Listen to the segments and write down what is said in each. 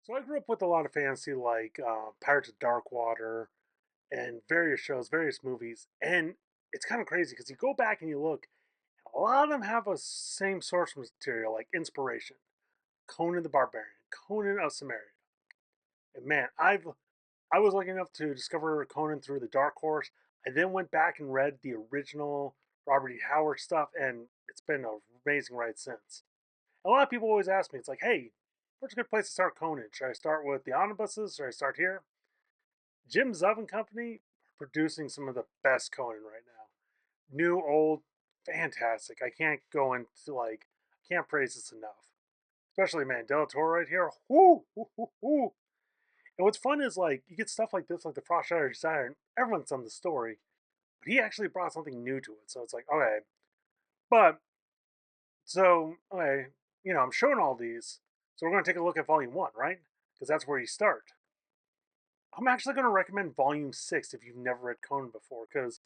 So I grew up with a lot of fantasy, like Pirates of Dark Water and various shows, various movies, and it's kind of crazy because you go back and you look, a lot of them have a same source material, like inspiration. Conan the Barbarian, Conan of Cimmerian, and man, I was lucky enough to discover Conan through the Dark Horse. I then went back and read the original Robert E. Howard stuff, and it's been an amazing ride since. A lot of people always ask me, it's like, hey, where's a good place to start Conan? Should I start with the omnibuses? Should I start here? Jim Zub and Company are producing some of the best Conan right now. New, old, fantastic. I can't go into I can't praise this enough. Especially, man, Del Toro right here. Whoo, whoo, whoo, whoo. And what's fun is you get stuff like this, like the Frost Shadow Desire, and everyone's done the story, but he actually brought something new to it. So it's like, okay. But, okay, I'm showing all these. So we're going to take a look at Volume 1, right? Because that's where you start. I'm actually going to recommend Volume 6 if you've never read Conan before, because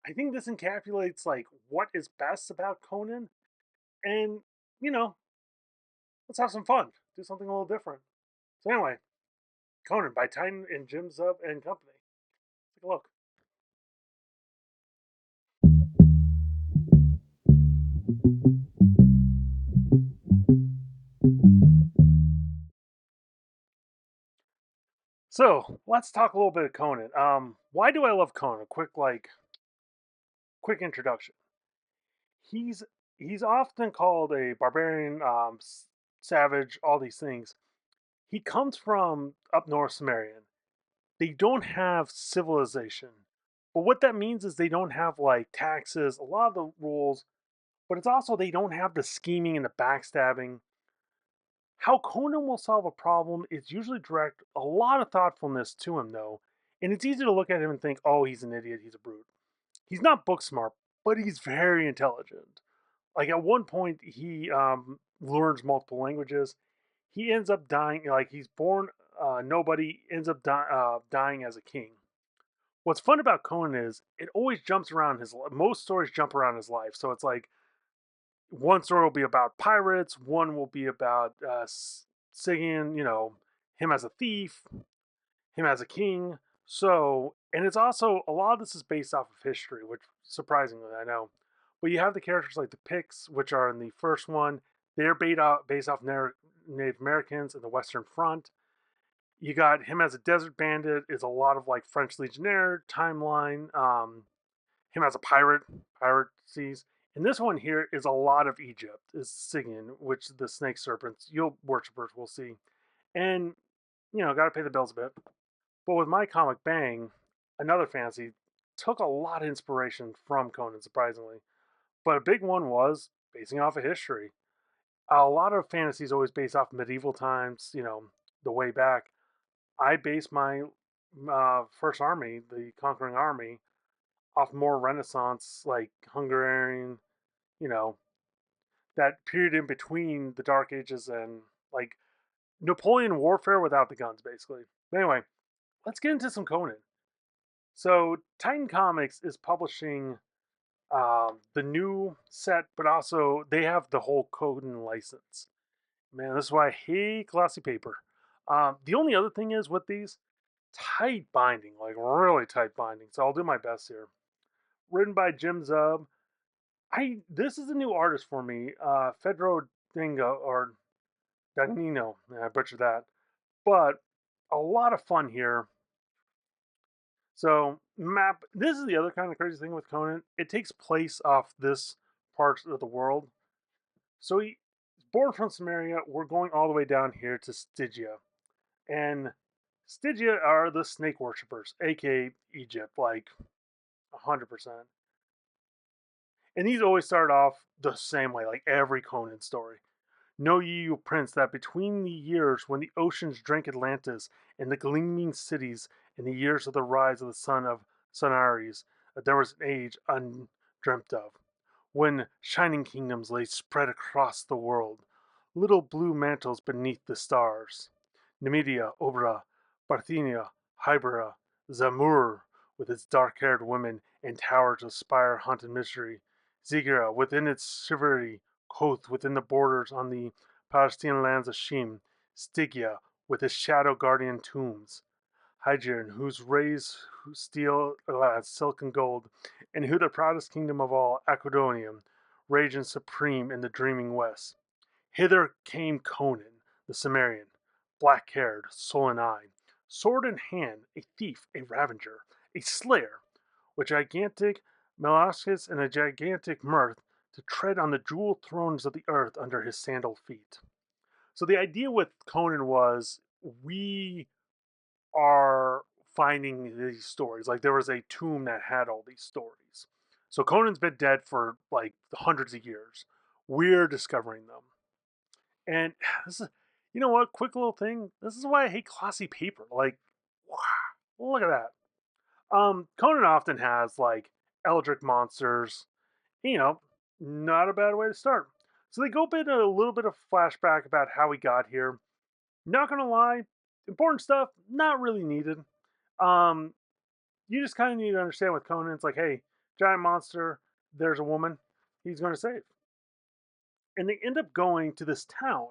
I think this encapsulates what is best about Conan, and you know, let's have some fun, do something a little different. So anyway, Conan by Titan and Jim Zub and Company. Take a look. So let's talk a little bit of Conan. Why do I love Conan? Quick introduction. He's he's often called a barbarian, savage, all these things. He comes from up north Cimmerian. They don't have civilization. But what that means is they don't have taxes, a lot of the rules, but it's also they don't have the scheming and the backstabbing. How Conan will solve a problem is usually direct a lot of thoughtfulness to him though, and it's easy to look at him and think, "Oh, he's an idiot, he's a brute." He's not book smart, but he's very intelligent. Like at one point he learns multiple languages. He ends up dying, like he's born nobody, ends up dying as a king. What's fun about Conan is it always jumps around his. Most stories jump around his life, so it's like one story will be about pirates, one will be about singing, him as a thief, him as a king. So, and it's also a lot of this is based off of history, which surprisingly I know. But you have the characters like the Picts, which are in the first one. They're based off Native Americans in the Western Front. You got him as a desert bandit is a lot of like French Legionnaire timeline. Him as a pirate seas. And this one here is a lot of Egypt, is Sigian, which the snake serpents, you'll worshippers will see. And, gotta pay the bills a bit. But with my comic Bang, another fantasy, took a lot of inspiration from Conan, surprisingly. But a big one was basing off of history. A lot of fantasies always based off medieval times, the way back. I base my first army, the conquering army, off more Renaissance, like Hungarian, you know, that period in between the Dark Ages and like Napoleon warfare without the guns, basically. But anyway, let's get into some Conan. So Titan Comics is publishing the new set, but also they have the whole Conan license. Man, this is why I hate glossy paper. The only other thing is with these tight binding, like really tight binding. So I'll do my best here. Written by Jim Zub. This is a new artist for me, Fedro Dingo or Dagnino. I butchered that, but a lot of fun here. So map. This is the other kind of crazy thing with Conan. It takes place off this part of the world. So he's born from Samaria. We're going all the way down here to Stygia, and Stygia are the snake worshippers, aka Egypt, like 100%. And these always start off the same way, like every Conan story. Know ye, you prince, that between the years when the oceans drank Atlantis and the gleaming cities, in the years of the rise of the son of Sonares, that there was an age undreamt of, when shining kingdoms lay spread across the world, little blue mantles beneath the stars. Numidia, Obra, Parthenia, Hybera, Zamur, with its dark-haired women and towers of spire-haunted mystery, Zigra, within its chivalry, Koth, within the borders on the Palestinian lands of Shem, Stygia, with his shadow guardian tombs. Hygiene, whose rays who steal silk and gold, and who the proudest kingdom of all, Aquidonium, raging supreme in the dreaming west. Hither came Conan, the Cimmerian, black haired, sullen eyed, sword in hand, a thief, a ravager, a slayer, with gigantic Melascus and a gigantic mirth to tread on the jeweled thrones of the earth under his sandaled feet. So the idea with Conan was we are finding these stories. Like there was a tomb that had all these stories. So Conan's been dead for like hundreds of years. We're discovering them. And this is, you know what? Quick little thing. This is why I hate glossy paper. Like, wow, look at that. Conan often has like eldritch monsters. You know, not a bad way to start. So they go bit a little bit of flashback about how we got here. Not gonna lie, important stuff not really needed. Um, you just kind of need to understand with Conan. It's like, hey, giant monster. There's a woman. He's going to save, and they end up going to this town.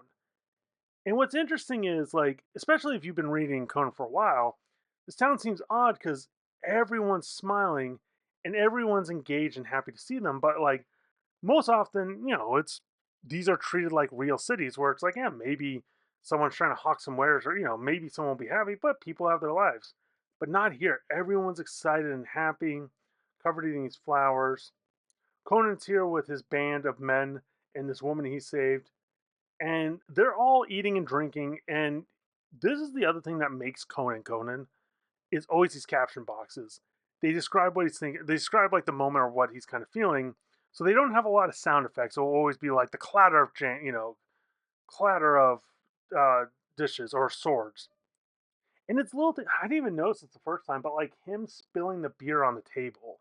And what's interesting is, like, especially if you've been reading Conan for a while, this town seems odd because everyone's smiling and everyone's engaged and happy to see them. But like most often, it's these are treated like real cities where it's like, yeah, maybe someone's trying to hawk some wares, or maybe someone will be happy, but people have their lives. But not here. Everyone's excited and happy, covered in these flowers. Conan's here with his band of men and this woman he saved, and they're all eating and drinking. And this is the other thing that makes Conan is always these caption boxes. They describe what he's thinking. They describe like the moment or what he's kind of feeling. So they don't have a lot of sound effects. It'll always be like the clatter of clatter of uh, dishes or swords. And it's little. I didn't even notice it the first time, but like him spilling the beer on the table,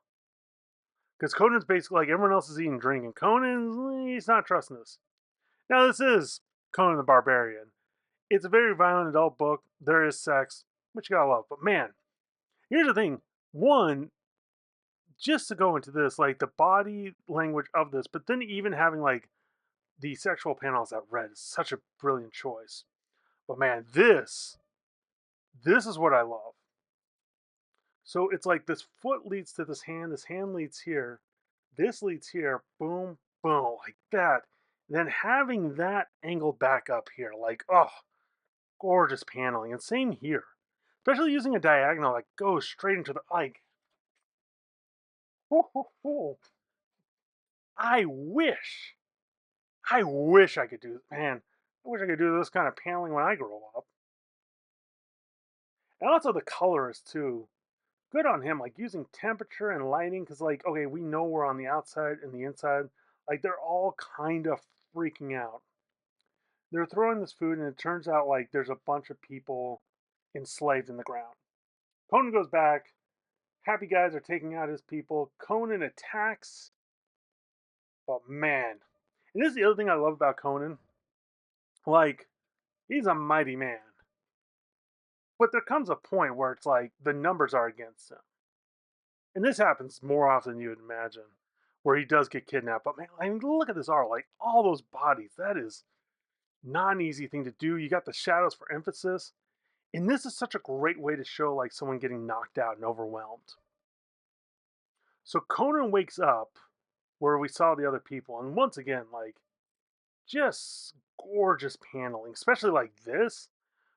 because Conan's basically like everyone else is eating and drinking. Conan, he's not trusting this. Now this is Conan the Barbarian. It's a very violent adult book. There is sex, which you gotta love. But man, here's the thing. One, just to go into this, like the body language of this, but then even having like the sexual panels that read is such a brilliant choice. But man, this is what I love. So it's like this foot leads to this hand leads here, this leads here, boom, boom, like that. And then having that angled back up here, like, oh, gorgeous paneling. And same here. Especially using a diagonal that goes straight into the like. I wish I could do, man. I wish I could do this kind of paneling when I grow up. And also the colorist too. Good on him, like using temperature and lighting, because like, okay, we know we're on the outside and the inside. Like they're all kind of freaking out. They're throwing this food, and it turns out like there's a bunch of people enslaved in the ground. Conan goes back. Happy guys are taking out his people. Conan attacks, but man, and this is the other thing I love about Conan. Like, he's a mighty man. But there comes a point where it's like the numbers are against him. And this happens more often than you would imagine, where he does get kidnapped. But man, I mean, look at this art. Like, all those bodies. That is not an easy thing to do. You got the shadows for emphasis. And this is such a great way to show like someone getting knocked out and overwhelmed. So Conan wakes up where we saw the other people. And once again, like, just gorgeous paneling, especially like this,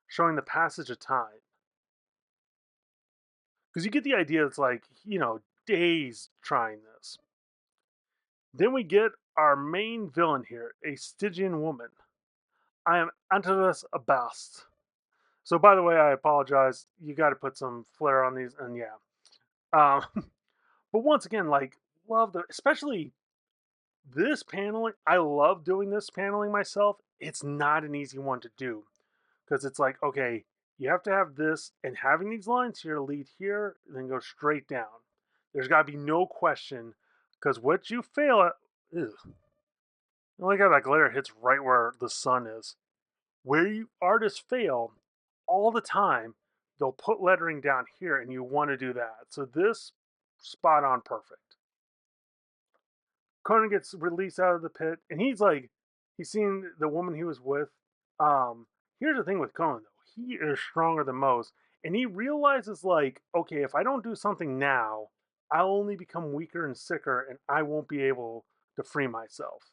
showing the passage of time. Because you get the idea it's like, days trying this. Then we get our main villain here, a Stygian woman. I am Antilos Abast. So, by the way, I apologize. You got to put some flair on these, and yeah. Um, but once again, like, love especially this paneling. I love doing this paneling myself. It's not an easy one to do because it's like, okay, you have to have this, and having these lines here lead here, and then go straight down. There's got to be no question because what you fail at, ugh, I like how that glitter hits right where the sun is. Where you artists fail all the time, they'll put lettering down here, and you want to do that. So this, spot on perfect. Conan gets released out of the pit, and he's like, he's seen the woman he was with. Here's the thing with Conan though, he is stronger than most. And he realizes, like, okay, if I don't do something now, I'll only become weaker and sicker and I won't be able to free myself.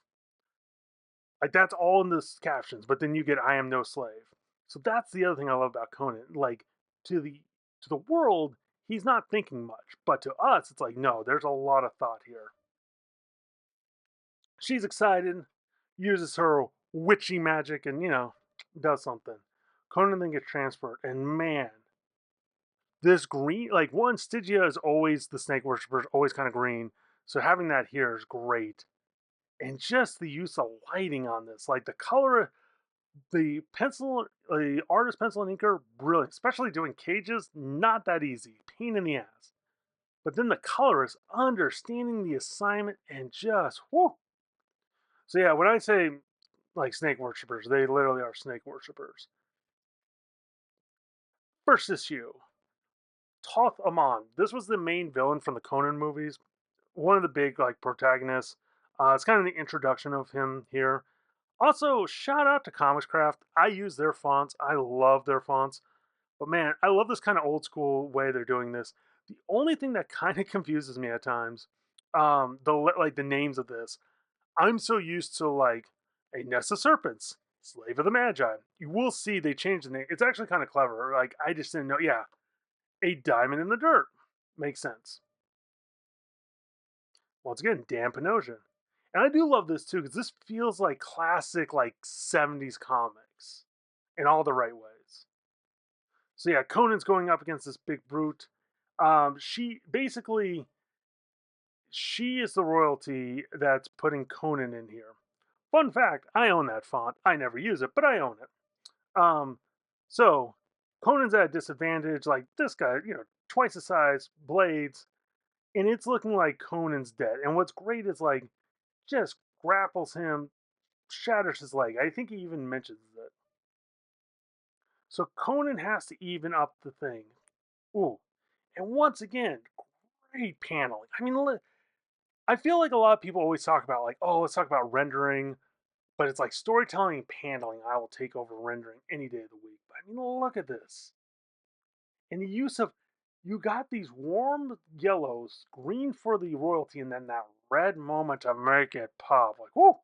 Like, that's all in the captions, but then you get I am no slave. So that's the other thing I love about Conan. Like, to the to the world, he's not thinking much, but to us, it's like, no, there's a lot of thought here. She's excited, uses her witchy magic, and does something. Conan then gets transferred, and man, this green, like, one, Stygia is always the snake worshiper, is always kind of green, so having that here is great. And just the use of lighting on this, like the color, the artist pencil and inker, brilliant. Especially doing cages, not that easy, pain in the ass. But then the colorist understanding the assignment and just whoo. So yeah, when I say like snake worshippers, they literally are snake worshippers. First issue, Toth Amon. This was the main villain from the Conan movies. One of the big like protagonists. It's kind of the introduction of him here. Also, shout out to Comicscraft. I use their fonts. I love their fonts. But man, I love this kind of old school way they're doing this. The only thing that kind of confuses me at times, the names of this. I'm so used to like a nest of serpents, slave of the magi. You will see they changed the name. It's actually kind of clever. Like I just didn't know. Yeah, a diamond in the dirt makes sense. Once again, Dan Panosian. And I do love this too because this feels like classic like 70s comics in all the right ways. So yeah, Conan's going up against this big brute. She is the royalty that's putting Conan in here. Fun fact, I own that font. I never use it, but I own it. So Conan's at a disadvantage, like this guy, twice the size, blades, and it's looking like Conan's dead. And what's great is like just grapples him, shatters his leg. I think he even mentions it. So Conan has to even up the thing. Ooh. And once again, great paneling. I mean, I feel like a lot of people always talk about like, oh, let's talk about rendering, but it's like storytelling and paneling. I will take over rendering any day of the week. But I mean, look at this. And the use of you got these warm yellows, green for the royalty, and then that red moment to make it pop. Like, whoa!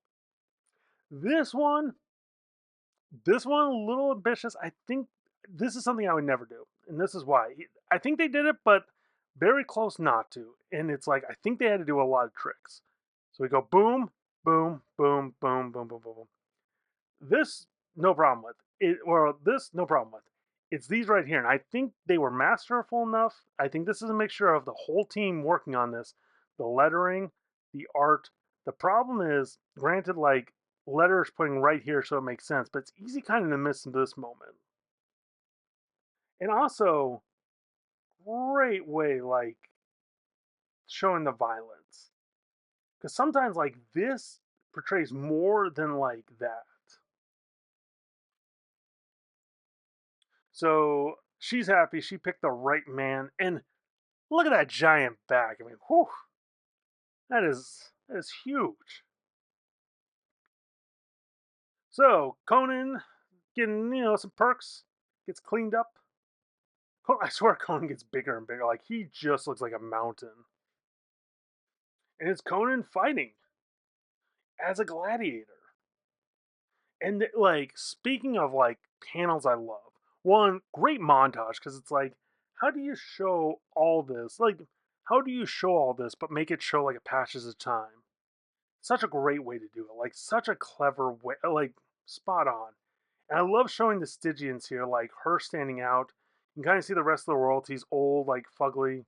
This one, this one, a little ambitious. I think this is something I would never do, and this is why. I think they did it, but very close not to. And it's like I think they had to do a lot of tricks. So we go boom, boom, boom, boom, boom, boom, boom, boom. This no problem with it, or this no problem with. It's these right here, and I think they were masterful enough. I think this is a mixture of the whole team working on this, the lettering, the art. The problem is, granted, like letters putting right here so it makes sense, but it's easy kind of to miss this moment. And also, great way like showing the violence, because sometimes like this portrays more than like that. So she's happy she picked the right man, and look at that giant back. I mean, whew, that is huge. So Conan getting some perks, gets cleaned up. I swear Conan gets bigger and bigger. Like he just looks like a mountain. And it's Conan fighting as a gladiator. And like speaking of like panels I love. One great montage because it's like how do you show all this? Like how do you show all this but make it show like it passes of time? Such a great way to do it. Like such a clever way, like spot on. And I love showing the Stygians here, like her standing out. You can kind of see the rest of the royalties old, like fugly.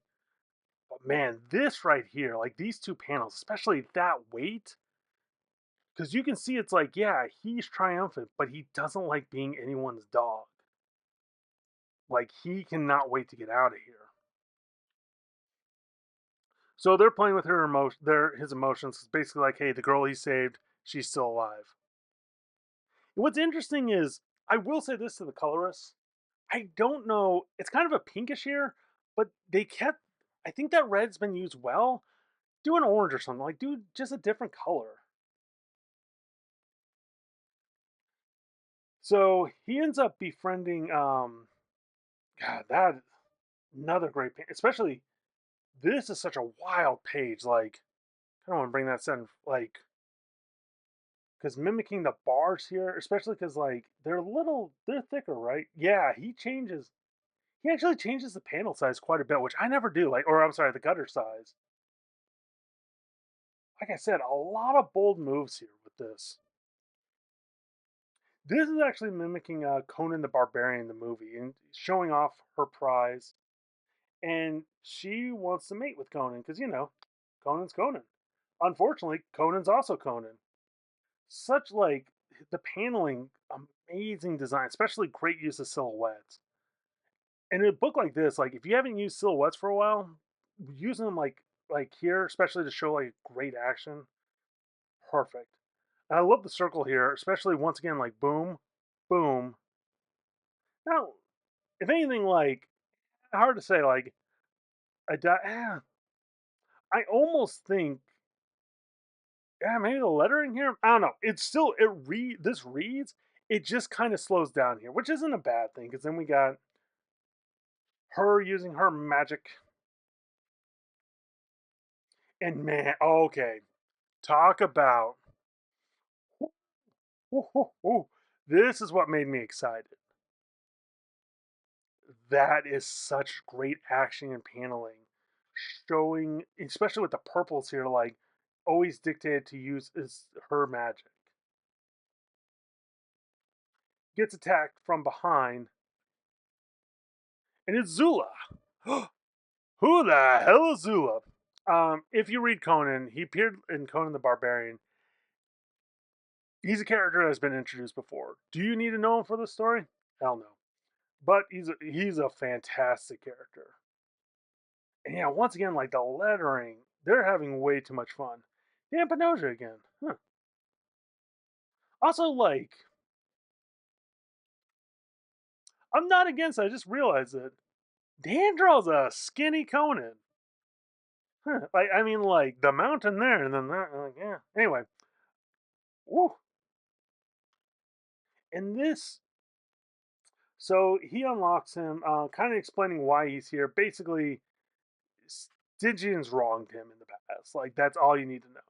But man, this right here, like these two panels, especially that weight, because you can see it's like, yeah, he's triumphant, but he doesn't like being anyone's dog. Like he cannot wait to get out of here. So they're playing with her emotion, his emotions. It's basically like, hey, the girl he saved, she's still alive. And what's interesting is, I will say this to the colorists. I don't know. It's kind of a pinkish here, but they kept. I think that red's been used well. Do an orange or something. Like, do just a different color. So he ends up befriending God, that another great especially this is such a wild page. Like, I don't want to bring that in, like, because mimicking the bars here, especially because like they're thicker, right? Yeah, he changes. He actually changes the panel size quite a bit, which I never do. Like, or I'm sorry, the gutter size. Like I said, a lot of bold moves here with this. This is actually mimicking Conan the Barbarian, the movie, and showing off her prize. And she wants to mate with Conan because, Conan's Conan. Unfortunately, Conan's also Conan. Such like the paneling, amazing design, especially great use of silhouettes. And in a book like this, like if you haven't used silhouettes for a while, using them like here, especially to show like great action, perfect. And I love the circle here, especially once again like boom, boom. Now, if anything, like hard to say, like I almost think, yeah, maybe the lettering here. I don't know. It's still it read this reads. It just kind of slows down here, which isn't a bad thing because then we got her using her magic. And man, okay, talk about ooh, ooh, ooh. This is what made me excited. That is such great action and paneling, showing especially with the purples here, like always dictated to use is her magic. Gets attacked from behind, and it's Zula. Who the hell is Zula? If you read Conan, he appeared in Conan the Barbarian. He's a character that's been introduced before. Do you need to know him for this story? Hell no. But he's a fantastic character. And yeah, once again, like the lettering, they're having way too much fun. Dan Panoja again. Huh. Also, like, I'm not against it, I just realized it. Dan draws a skinny Conan. Huh. Like, I mean, like, the mountain there, and then that, like, yeah. Anyway, woo. And this, so he unlocks him, kind of explaining why he's here. Basically, Stygian's wronged him in the past. Like, that's all you need to know.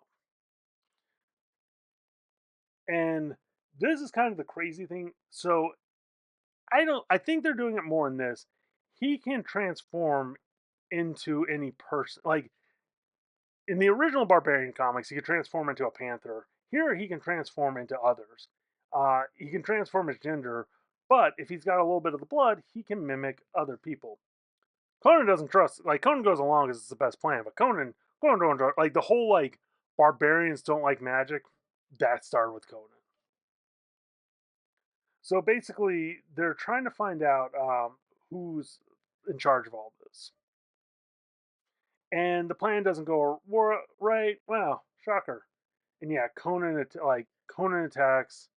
And this is kind of the crazy thing. So I think they're doing it more in this. He can transform into any person. Like in the original Barbarian comics, he could transform into a panther. Here he can transform into others. He can transform his gender, but if he's got a little bit of the blood, he can mimic other people. Conan doesn't trust. Like Conan goes along because it's the best plan, but Conan don't like the whole like barbarians don't like magic. That started with Conan. So basically, they're trying to find out who's in charge of all this. And the plan doesn't go right. Well, shocker. And yeah, Conan attacks.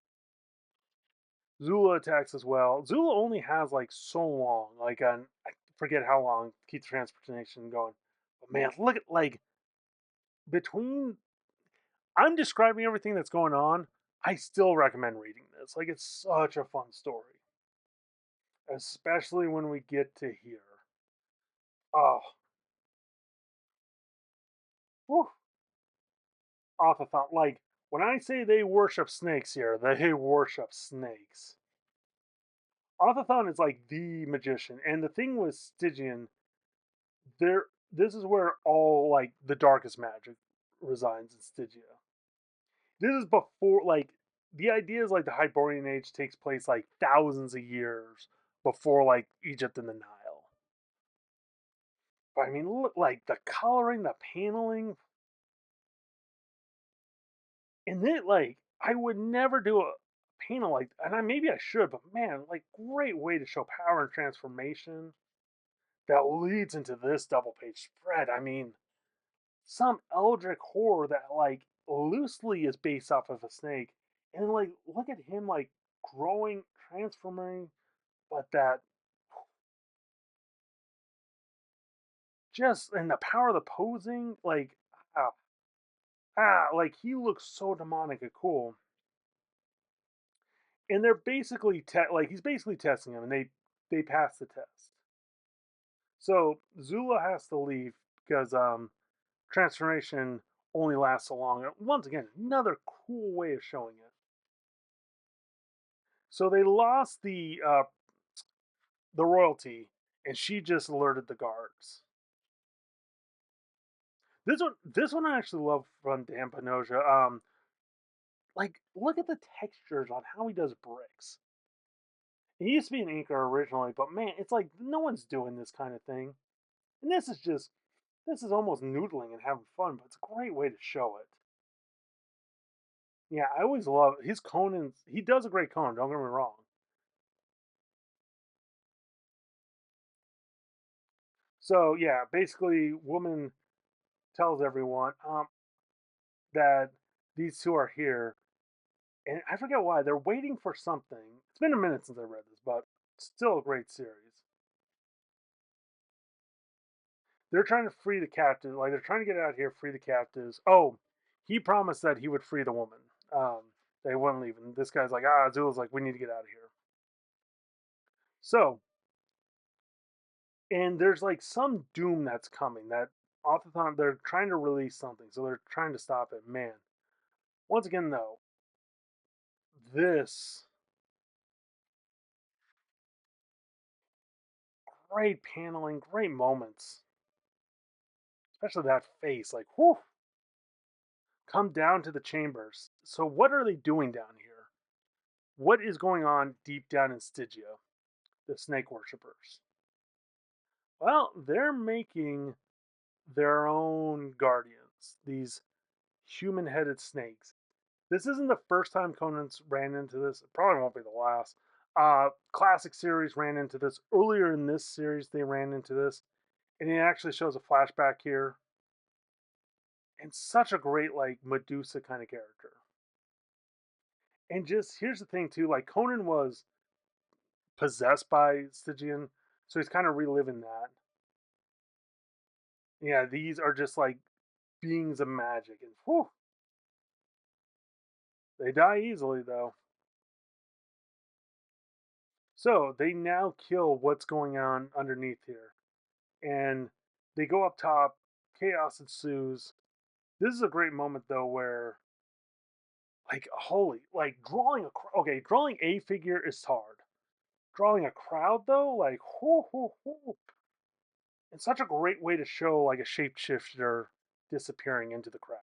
Zula attacks as well. Zula only has like so long, like I forget how long to keep the transportation going. But man, look at like between I'm describing everything that's going on. I still recommend reading this. Like it's such a fun story, especially when we get to here. Oh, whew, Autothon. Like when I say they worship snakes here, they worship snakes. Autothon is like the magician, and the thing with Stygian, there. This is where all like the darkest magic resides in Stygia. This is before like the idea is like the Hyborian Age takes place like thousands of years before like Egypt and the Nile. But I mean, look like the coloring, the paneling, and then like I would never do a panel like, and maybe I should, but man, like great way to show power and transformation that leads into this double page spread. I mean, some eldritch horror that like loosely is based off of a snake, and like look at him like growing, transforming, but that just and the power of the posing, like ah, like he looks so demonic and cool. and they're basically like he's basically testing them, and they pass the test. So Zula has to leave because transformation only lasts so long. Once again, another cool way of showing it. So they lost the royalty, and she just alerted the guards. This one I actually love from Dan Panoja. Like look at the textures on how he does bricks. He used to be an inker originally, but man, it's like no one's doing this kind of thing. And this is almost noodling and having fun, but it's a great way to show it. Yeah, I always love his Conan's. He does a great Conan. Don't get me wrong. So yeah, basically, woman tells everyone that these two are here, and I forget why they're waiting for something. It's been a minute since I read this, but still a great series. They're trying to free the captives. Like they're trying to get out of here, free the captives. Oh, he promised that he would free the woman. They wouldn't leave, and this guy's like, Azula's like, we need to get out of here. So, and there's like some doom that's coming. That off the time they're trying to release something, so they're trying to stop it. Man, once again though, this great paneling, great moments, especially that face. Like, whew, come down to the chambers. So, what are they doing down here? What is going on deep down in Stygia, the snake worshippers? Well, they're making their own guardians, these human headed snakes. This isn't the first time Conan's ran into this. It probably won't be the last. Classic series ran into this. Earlier in this series, they ran into this. And it actually shows a flashback here. And such a great, like, Medusa kind of character. And just, here's the thing, too. Like, Conan was possessed by Stygian. So he's kind of reliving that. Yeah, these are just like beings of magic. And whew, they die easily, though. So they now kill what's going on underneath here. And they go up top. Chaos ensues. This is a great moment, though, where, like, holy, like, drawing a figure is hard. Drawing a crowd, though, like, whoo, whoo, whoo. It's such a great way to show, like, a shapeshifter disappearing into the crowd.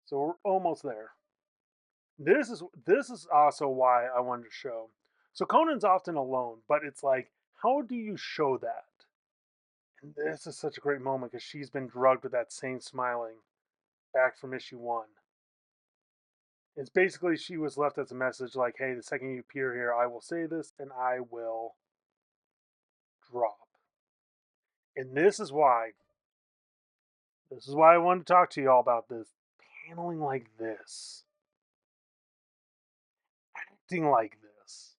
So we're almost there. This is also why I wanted to show. So Conan's often alone, but it's like, how do you show that? And this is such a great moment because she's been drugged with that same smiling back from issue one. It's basically she was left as a message like, hey, the second you appear here, I will say this and I will drop. And this is why I wanted to talk to you all about this. Paneling like this, acting like this,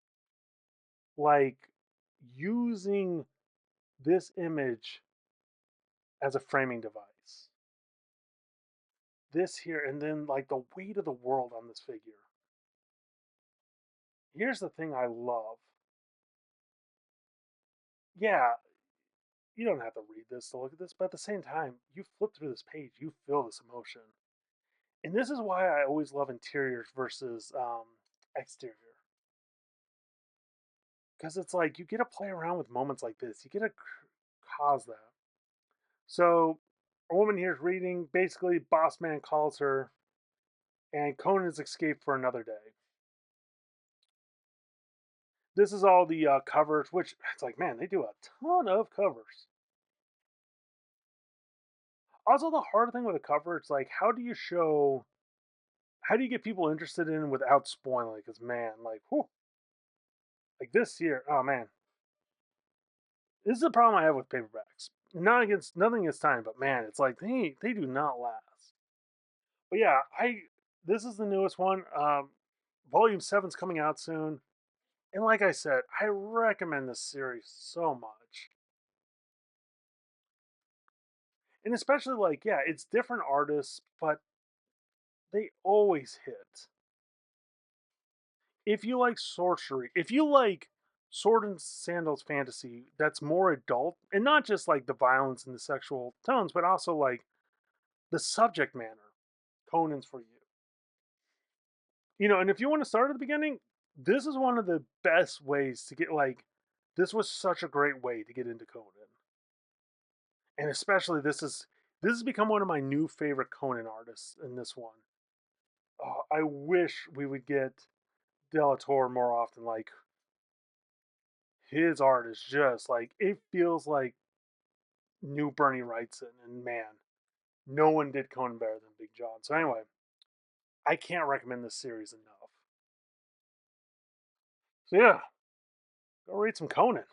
like using this image as a framing device. This here, and then like the weight of the world on this figure. Here's the thing I love. Yeah, you don't have to read this to look at this, but at the same time, you flip through this page, you feel this emotion. And this is why I always love interiors versus exterior. Because it's like you get to play around with moments like this. You get to cause that. So, a woman here is reading. Basically, Boss Man calls her, and Conan's escaped for another day. This is all the covers, which it's like, man, they do a ton of covers. Also, the hard thing with a cover, it's like, how do you get people interested in without spoiling? Because man, like, whew, like this here, oh man, this is the problem I have with paperbacks. Not against nothing against time, but man, it's like they do not last. But yeah, I this is the newest one. Volume seven's coming out soon, and like I said, I recommend this series so much. And especially like, yeah, it's different artists, but They always hit. If you like sorcery, if you like sword and sandals fantasy that's more adult and not just like the violence and the sexual tones, but also like the subject matter, Conan's for you. And if you want to start at the beginning, this is one of the best ways to get like this was such a great way to get into Conan. And especially this has become one of my new favorite Conan artists in this one. Oh, I wish we would get Delator more often. Like his art is just like it feels like new Bernie Wrightson, and man, no one did Conan better than Big John. So anyway, I can't recommend this series enough. So yeah, go read some Conan.